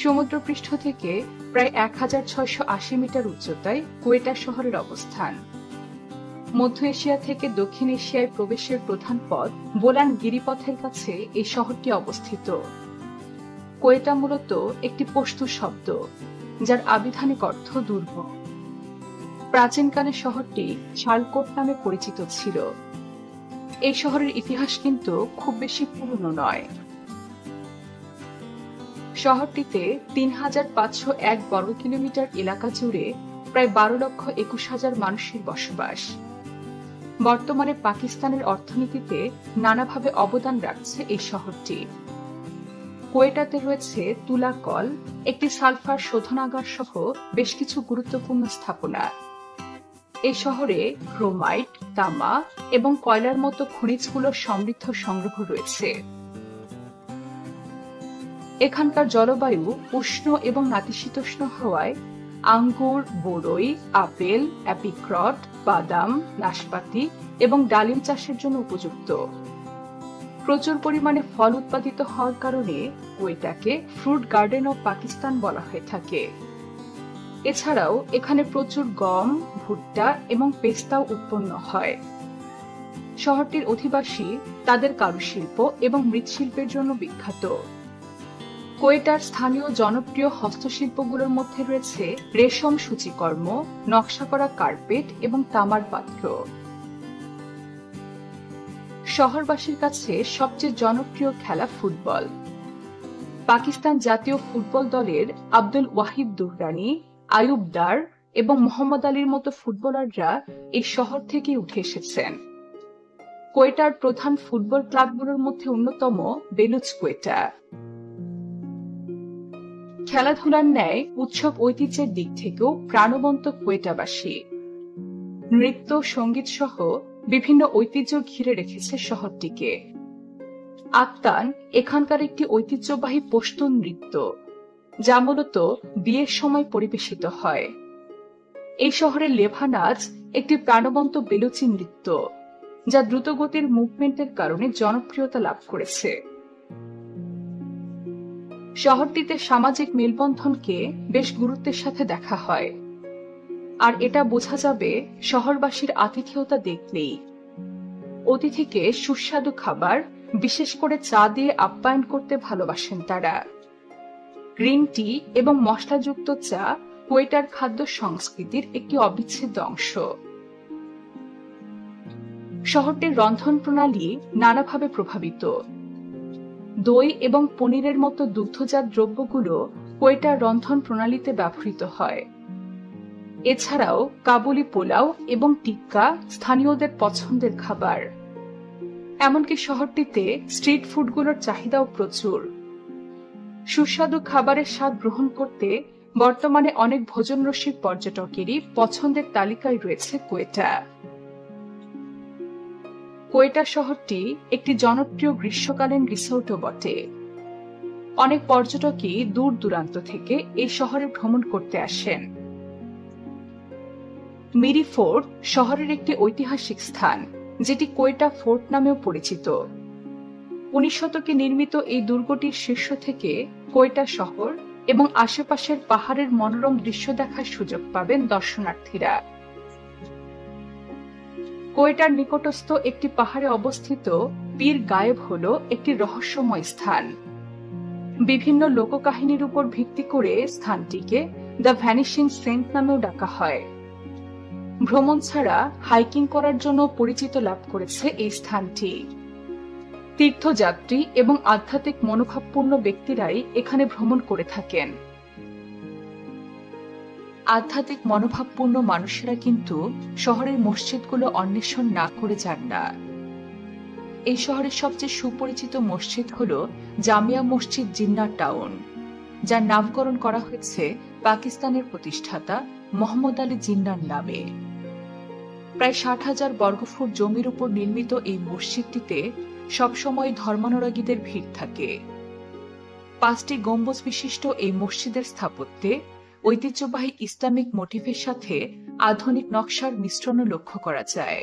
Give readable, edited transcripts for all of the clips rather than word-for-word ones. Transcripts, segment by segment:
সমুদ্রপৃষ্ঠ থেকে প্রায় ১৬৮০ মিটার উচ্চতায় কোয়েটা শহরের অবস্থান। মধ্য এশিয়া থেকে দক্ষিণ এশিয়ায় প্রবেশের প্রধান পথ বোলান গিরিপথের কাছে এই শহরটি অবস্থিত। কোয়েটা মূলত একটি পশতু শব্দ, যার আবিধানিক অর্থ দুর্গ। প্রাচীনকালে শহরটি শালকোট নামে পরিচিত ছিল। এই শহরের ইতিহাস কিন্তু খুব বেশি পুরনো নয়। শহরটিতে ৩৫০১ বর্গ কিলোমিটার এলাকা জুড়ে প্রায় ১২,২১,০০০ মানুষের বসবাস। বর্তমানে পাকিস্তানের অর্থনীতিতে নানাভাবে অবদান রাখছে এই শহরটি। কোয়েটাতে রয়েছে তুলা কল, একটি সালফার শোধনাগার সহ বেশ কিছু গুরুত্বপূর্ণ স্থাপনা। এই শহরে ক্রোমাইট, তামা এবং কয়লার মতো খনিজগুলোর সমৃদ্ধ সংগ্রহ রয়েছে। এখানকার জলবায়ু উষ্ণ এবং নাতিশীতোষ্ণ হওয়ায় আঙ্গুর, বরই, আপেল, অ্যাপিক্রট, বাদাম, নাশপাতি এবং ডালিম চাষের জন্য উপযুক্ত। প্রচুর পরিমাণে ফল উৎপাদিত হওয়ার কারণে কোয়েটাকে ফ্রুট গার্ডেন অব পাকিস্তান বলা হয়ে থাকে। এছাড়াও এখানে প্রচুর গম, ভুট্টা এবং পেস্তাও উৎপন্ন হয়। শহরটির অধিবাসী তাদের কারুশিল্প এবং মৃৎশিল্পের জন্য বিখ্যাত। কোয়েটার স্থানীয় জনপ্রিয় হস্তশিল্পগুলোর মধ্যে রয়েছে রেশম সূচিকর্ম, নকশা করা কার্পেট এবং তামার পাত্র। শহরবাসীর কাছে সবচেয়ে জনপ্রিয় খেলা ফুটবল। পাকিস্তান জাতীয় ফুটবল দলের আব্দুল ওয়াহিদ দুররানি, আয়ুব দার এবং মোহাম্মদ আলীর মতো ফুটবলাররা এই শহর থেকে উঠে এসেছেন। কোয়েটার প্রধান ফুটবল ক্লাবগুলোর মধ্যে অন্যতম বেলুচ কোয়েটা। খেলাধুলার ন্যায় উৎসব ঐতিহ্যের দিক থেকেও প্রাণবন্ত কোয়েটাবাসী। নৃত্য, সঙ্গীত সহ বিভিন্ন ঐতিহ্য ঘিরে রেখেছে শহরটিকে। আত্তান এখানকার একটি ঐতিহ্যবাহী পশতুন নৃত্য, যা মূলত বিয়ের সময় পরিবেশিত হয়। এই শহরের লেভা নাচ একটি প্রাণবন্ত বেলুচি নৃত্য, যা দ্রুতগতির মুভমেন্টের কারণে জনপ্রিয়তা লাভ করেছে। শহরটিতে সামাজিক মেলবন্ধনকে বেশ গুরুত্বের সাথে দেখা হয়, আর এটা বোঝা যাবে শহরবাসীর আতিথেয়তা দেখলেই। অতিথিকে সুস্বাদু খাবার, বিশেষ করে চা দিয়ে আপ্যায়ন করতে ভালোবাসেন তারা। গ্রিন টি এবং মশলাযুক্ত চা কোয়েটার খাদ্য সংস্কৃতির একটি অবিচ্ছেদ্য অংশ। শহরটির রন্ধন প্রণালী নানাভাবে প্রভাবিত। দই এবং পনিরের মতো দুগ্ধজাত দ্রব্যগুলো কোয়েটার রন্ধন প্রণালীতে ব্যবহৃত হয়। এছাড়াও কাবুলি পোলাও এবং টিক্কা স্থানীয়দের পছন্দের খাবার। এমনকি শহরটিতে স্ট্রিট ফুডগুলোর চাহিদাও প্রচুর। সুস্বাদু খাবারের স্বাদ গ্রহণ করতে বর্তমানে অনেক ভোজনরসিক পর্যটকেরই পছন্দের তালিকায় রয়েছে কোয়েটা। কোয়েটা শহরটি একটি জনপ্রিয় গ্রীষ্মকালীন রিসোর্টও বটে। অনেক পর্যটকই দূর দূরান্ত থেকে এই শহরে ভ্রমণ করতে আসেন। মিরি ফোর্ট শহরের একটি ঐতিহাসিক স্থান, যেটি কোয়েটা ফোর্ট নামেও পরিচিত। ১৯ শতকে নির্মিত এই দুর্গটির শীর্ষ থেকে কোয়েটা শহর এবং আশেপাশের পাহাড়ের মনোরম দৃশ্য দেখার সুযোগ পাবেন দর্শনার্থীরা। কোয়েটার নিকটস্থ একটি পাহাড়ে অবস্থিত পীর গায়েব হল একটি রহস্যময় স্থান। বিভিন্ন লোককাহিনীর উপর ভিত্তি করে স্থানটিকে দ্য ভ্যানিশিং সেন্ট নামেও ডাকা হয়। ভ্রমণ ছাড়া হাইকিং করার জন্য পরিচিত লাভ করেছে এই স্থানটি। তীর্থযাত্রী এবং আধ্যাত্মিক মনোভাবপূর্ণ ব্যক্তিরাই এখানে ভ্রমণ করে থাকেন। আধ্যাত্মিক মনোভাবপূর্ণ মানুষেরা কিন্তু শহরের মসজিদগুলো অন্বেষণ না করে যান না। এই শহরের সবচেয়ে সুপরিচিত মসজিদ হল জামিয়া মসজিদ জিন্নাহ টাউন, যার নামকরণ করা হয়েছে পাকিস্তানের প্রতিষ্ঠাতা মোহাম্মদ আলী জিন্নাহর নামে। প্রায় ৬০,০০০ বর্গফুট জমির উপর নির্মিত এই মসজিদটিতে সবসময় ধর্মানুরাগীদের ভিড় থাকে। ৫টি গম্বুজ বিশিষ্ট এই মসজিদের স্থাপত্যে ঐতিহ্যবাহী ইসলামিক মোটিভের সাথে আধুনিক নকশার মিশ্রণও লক্ষ্য করা যায়।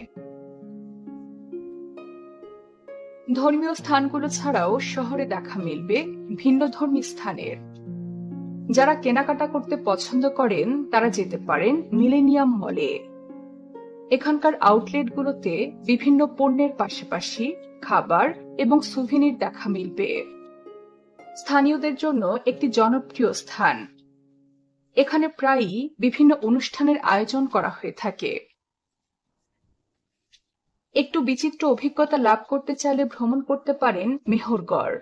ধর্মীয় স্থানগুলো ছাড়াও শহরে দেখা মিলবে ভিন্নধর্মী স্থানের। যারা কেনাকাটা করতে পছন্দ করেন তারা যেতে পারেন মিলেনিয়াম মলে। এখানকার আউটলেটগুলোতে বিভিন্ন পণ্যের পাশাপাশি খাবার এবং সুভেনির দেখা মিলবে। স্থানীয়দের জন্য একটি জনপ্রিয় স্থান। এখানে প্রায়ই বিভিন্ন অনুষ্ঠানের আয়োজন করা হয়ে থাকে। একটু বিচিত্র অভিজ্ঞতা লাভ করতে চাইলে ভ্রমণ করতে পারেন মেহরগড়।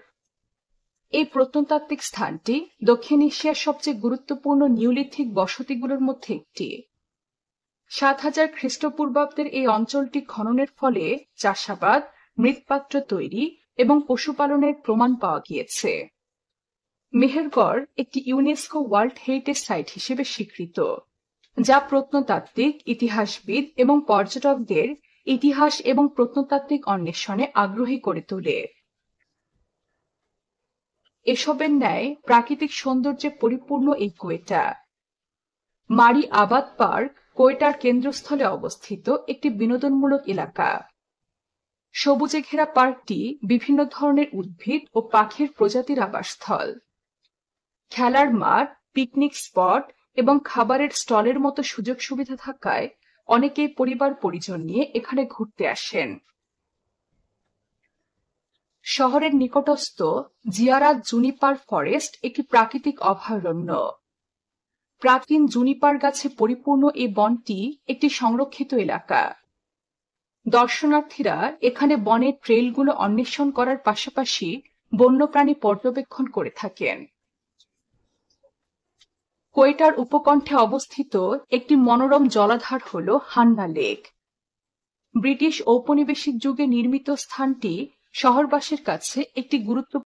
এই প্রত্নতাত্ত্বিক স্থানটি দক্ষিণ এশিয়ার সবচেয়ে গুরুত্বপূর্ণ নিওলিথিক বসতিগুলোর মধ্যে একটি। ৭০০০ খ্রিস্টপূর্বাব্দের এই অঞ্চলটি খননের ফলে চাষাবাদ, মৃৎপাত্র তৈরি এবং পশুপালনের প্রমাণ পাওয়া গিয়েছে। মেহেরগড় একটি ইউনেস্কো ওয়ার্ল্ড হেরিটেজ সাইট হিসেবে স্বীকৃত, যা প্রত্নতাত্ত্বিক, ইতিহাসবিদ এবং পর্যটকদের ইতিহাস এবং প্রত্নতাত্ত্বিক অন্বেষণে আগ্রহী করে তোলে। এসবের ন্যায় প্রাকৃতিক সৌন্দর্যে পরিপূর্ণ এই কোয়েটা। মারি আবাদ পার্ক কোয়েটার কেন্দ্রস্থলে অবস্থিত একটি বিনোদনমূলক এলাকা। সবুজে ঘেরা পার্কটি বিভিন্ন ধরনের উদ্ভিদ ও পাখির প্রজাতির আবাসস্থল। খেলার মাঠ, পিকনিক স্পট এবং খাবারের স্টলের মতো সুযোগ সুবিধা থাকায় অনেকেই পরিবার পরিজন নিয়ে এখানে ঘুরতে আসেন। শহরের নিকটস্থ জিয়ারাত জুনিপার ফরেস্ট একটি প্রাকৃতিক অভয়ারণ্য। প্রাচীন জুনিপার গাছে পরিপূর্ণ এই বনটি একটি সংরক্ষিত এলাকা। দর্শনার্থীরা এখানে বনের ট্রেইলগুলো অন্বেষণ করার পাশাপাশি বন্যপ্রাণী পর্যবেক্ষণ করে থাকেন। কোয়েটার উপকণ্ঠে অবস্থিত একটি মনোরম জলাধার হল হান্না লেক। ব্রিটিশ ঔপনিবেশিক যুগে নির্মিত স্থানটি শহরবাসীর কাছে একটি গুরুত্বপূর্ণ